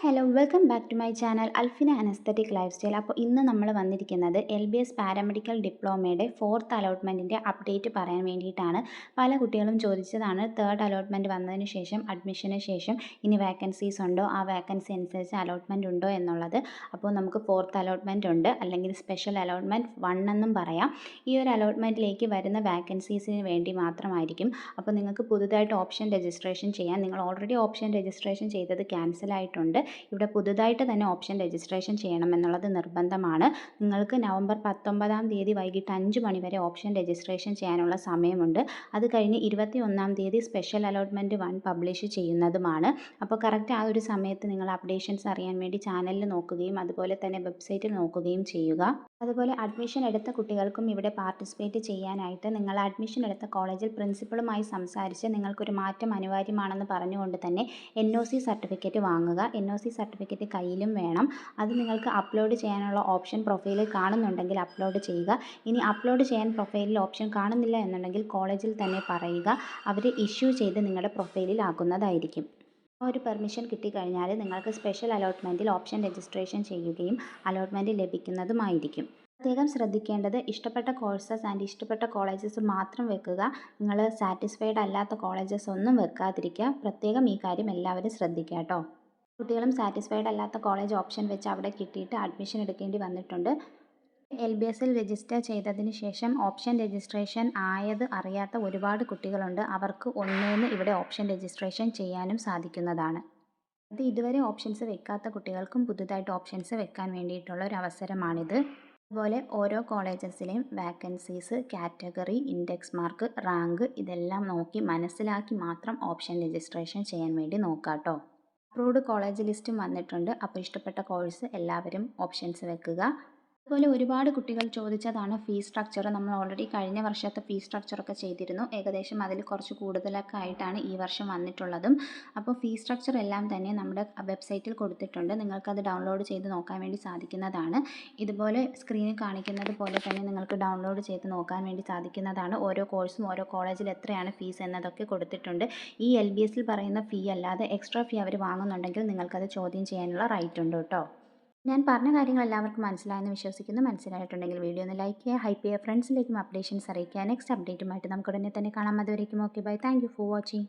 Hello welcome back to my channel Alfina an aesthetic lifestyle. അപ്പോൾ ഇന്ന് നമ്മൾ വന്നിരിക്കുന്നത് LBS പാരാമെഡിക്കൽ ഡിപ്ലോമയുടെ ഫോർത്ത് അലോട്ട്മെൻറ്റിൻ്റെ അപ്ഡേറ്റ് പറയാൻ വേണ്ടിയിട്ടാണ്. പല കുട്ടികളും ചോദിച്ചതാണ് തേർഡ് അലോട്ട്മെൻറ്റ് വന്നതിന് ശേഷം അഡ്മിഷന് ശേഷം ഇനി വേക്കൻസീസ് ഉണ്ടോ, ആ വേക്കൻസി അനുസരിച്ച് അലോട്ട്മെൻറ്റ് ഉണ്ടോ എന്നുള്ളത്. അപ്പോൾ നമുക്ക് ഫോർത്ത് അലോട്ട്മെൻറ്റ് ഉണ്ട്, അല്ലെങ്കിൽ സ്പെഷ്യൽ അലോട്ട്മെൻറ്റ് 1 എന്നും പറയാം. ഈ ഒരു അലോട്ട്മെൻറ്റിലേക്ക് വരുന്ന വേക്കൻസീസിന് വേണ്ടി മാത്രമായിരിക്കും. അപ്പോൾ നിങ്ങൾക്ക് പുതുതായിട്ട് ഓപ്ഷൻ രജിസ്ട്രേഷൻ ചെയ്യാൻ, നിങ്ങൾ ഓൾറെഡി ഓപ്ഷൻ രജിസ്ട്രേഷൻ ചെയ്തത് ക്യാൻസൽ ആയിട്ടുണ്ട്. ഇവിടെ പുതുതായിട്ട് തന്നെ ഓപ്ഷൻ രജിസ്ട്രേഷൻ ചെയ്യണമെന്നുള്ളത് നിർബന്ധമാണ്. നിങ്ങൾക്ക് നവംബർ 19-ാം തീയതി വൈകിട്ട് 5 മണി വരെ ഓപ്ഷൻ രജിസ്ട്രേഷൻ ചെയ്യാനുള്ള സമയമുണ്ട്. അത് കഴിഞ്ഞ് 21-ാം തീയതി സ്പെഷ്യൽ അലോട്ട്മെൻറ്റ് 1 പബ്ലിഷ് ചെയ്യുന്നതുമാണ്. അപ്പോൾ കറക്റ്റ് ആ ഒരു സമയത്ത് നിങ്ങൾ അപ്ഡേഷൻസ് അറിയാൻ വേണ്ടി ചാനലിൽ നോക്കുകയും അതുപോലെ തന്നെ വെബ്സൈറ്റിൽ നോക്കുകയും ചെയ്യുക. അതുപോലെ അഡ്മിഷൻ എടുത്ത കുട്ടികൾക്കും ഇവിടെ പാർട്ടിസിപ്പേറ്റ് ചെയ്യാനായിട്ട് നിങ്ങൾ അഡ്മിഷൻ എടുത്ത കോളേജിൽ പ്രിൻസിപ്പളുമായി സംസാരിച്ച് നിങ്ങൾക്കൊരു മാറ്റം അനിവാര്യമാണെന്ന് പറഞ്ഞുകൊണ്ട് തന്നെ NOC സർട്ടിഫിക്കറ്റ് വാങ്ങുക. NOC സർട്ടിഫിക്കറ്റ് കയ്യിലും വേണം. അത് നിങ്ങൾക്ക് അപ്ലോഡ് ചെയ്യാനുള്ള ഓപ്ഷൻ പ്രൊഫൈലിൽ കാണുന്നുണ്ടെങ്കിൽ അപ്ലോഡ് ചെയ്യുക. ഇനി അപ്ലോഡ് ചെയ്യാൻ പ്രൊഫൈലിൽ ഓപ്ഷൻ കാണുന്നില്ല എന്നുണ്ടെങ്കിൽ കോളേജിൽ തന്നെ പറയുക. അവർ ഇഷ്യൂ ചെയ്ത് നിങ്ങളുടെ പ്രൊഫൈലിൽ ആക്കുന്നതായിരിക്കും. ആ ഒരു പെർമിഷൻ കിട്ടിക്കഴിഞ്ഞാൽ നിങ്ങൾക്ക് സ്പെഷ്യൽ അലോട്ട്മെൻറ്റിൽ ഓപ്ഷൻ രജിസ്ട്രേഷൻ ചെയ്യുകയും അലോട്ട്മെൻറ്റ് ലഭിക്കുന്നതുമായിരിക്കും. പ്രത്യേകം ശ്രദ്ധിക്കേണ്ടത്, ഇഷ്ടപ്പെട്ട കോഴ്സസ് ആൻഡ് ഇഷ്ടപ്പെട്ട കോളേജസ് മാത്രം വെക്കുക. നിങ്ങൾ സാറ്റിസ്ഫൈഡ് അല്ലാത്ത കോളേജസ് ഒന്നും വെക്കാതിരിക്കുക. പ്രത്യേകം ഈ കാര്യം എല്ലാവരും ശ്രദ്ധിക്കുക കേട്ടോ. കുട്ടികളും സാറ്റിസ്ഫൈഡ് അല്ലാത്ത കോളേജ് ഓപ്ഷൻ വെച്ച് അവിടെ കിട്ടിയിട്ട് അഡ്മിഷൻ എടുക്കേണ്ടി വന്നിട്ടുണ്ട്. LBSൽ രജിസ്റ്റർ ചെയ്തതിന് ശേഷം ഓപ്ഷൻ രജിസ്ട്രേഷൻ ആയത് അറിയാത്ത ഒരുപാട് കുട്ടികളുണ്ട്. അവർക്ക് ഒന്നേന്ന് ഇവിടെ ഓപ്ഷൻ രജിസ്ട്രേഷൻ ചെയ്യാനും സാധിക്കുന്നതാണ്. അത് ഇതുവരെ ഓപ്ഷൻസ് വെക്കാത്ത കുട്ടികൾക്കും പുതുതായിട്ട് ഓപ്ഷൻസ് വെക്കാൻ വേണ്ടിയിട്ടുള്ള ഒരു അവസരമാണിത്. അതുപോലെ ഓരോ കോളേജസിലെയും vacancies, category, index mark, rank ഇതെല്ലാം നോക്കി മനസ്സിലാക്കി മാത്രം ഓപ്ഷൻ രജിസ്ട്രേഷൻ ചെയ്യാൻ വേണ്ടി നോക്കാം കേട്ടോ. അപ്രൂവ്ഡ് കോളേജ് ലിസ്റ്റും വന്നിട്ടുണ്ട്. അപ്പോൾ ഇഷ്ടപ്പെട്ട കോഴ്സ് എല്ലാവരും ഓപ്ഷൻസ് വെക്കുക. അതുപോലെ ഒരുപാട് കുട്ടികൾ ചോദിച്ചതാണ് ഫീസ് സ്ട്രക്ചർ. നമ്മൾ ഓൾറെഡി കഴിഞ്ഞ വർഷത്തെ ഫീസ് സ്ട്രക്ചറൊക്കെ ചെയ്തിരുന്നു. ഏകദേശം അതിൽ കുറച്ച് കൂടുതലൊക്കെ ആയിട്ടാണ് ഈ വർഷം വന്നിട്ടുള്ളതും. അപ്പോൾ ഫീസ് സ്ട്രക്ചർ എല്ലാം തന്നെ നമ്മുടെ വെബ്സൈറ്റിൽ കൊടുത്തിട്ടുണ്ട്. നിങ്ങൾക്കത് ഡൗൺലോഡ് ചെയ്ത് നോക്കാൻ വേണ്ടി സാധിക്കുന്നതാണ്. ഇതുപോലെ സ്ക്രീനിൽ കാണിക്കുന്നത് പോലെ തന്നെ നിങ്ങൾക്ക് ഡൗൺലോഡ് ചെയ്ത് നോക്കാൻ വേണ്ടി സാധിക്കുന്നതാണ്. ഓരോ കോഴ്സും ഓരോ കോളേജിൽ എത്രയാണ് ഫീസ് എന്നതൊക്കെ കൊടുത്തിട്ടുണ്ട്. ഈ LBSൽ പറയുന്ന ഫീ അല്ലാതെ എക്സ്ട്രാ ഫീ അവർ വാങ്ങുന്നുണ്ടെങ്കിൽ നിങ്ങൾക്കത് ചോദ്യം ചെയ്യാനുള്ള റൈറ്റ് ഉണ്ട് കേട്ടോ. ഞാൻ പറഞ്ഞ കാര്യങ്ങൾ എല്ലാവർക്കും മനസ്സിലായെന്ന് വിശ്വസിക്കുന്നു. മനസ്സിലായിട്ടുണ്ടെങ്കിൽ വീഡിയോ ഒന്ന് ലൈക്ക് ചെയ്യുക, ഹൈപ്പ് ചെയ്യുക, ഫ്രണ്ട്സിലേക്കും അപ്ഡേഷൻസ് അറിയിക്കുക. നെക്സ്റ്റ് അപ്ഡേറ്റുമായിട്ട് നമുക്ക് ഉടനെ തന്നെ കാണാം. അതുവരേക്കും okay bye. Thank you for watching.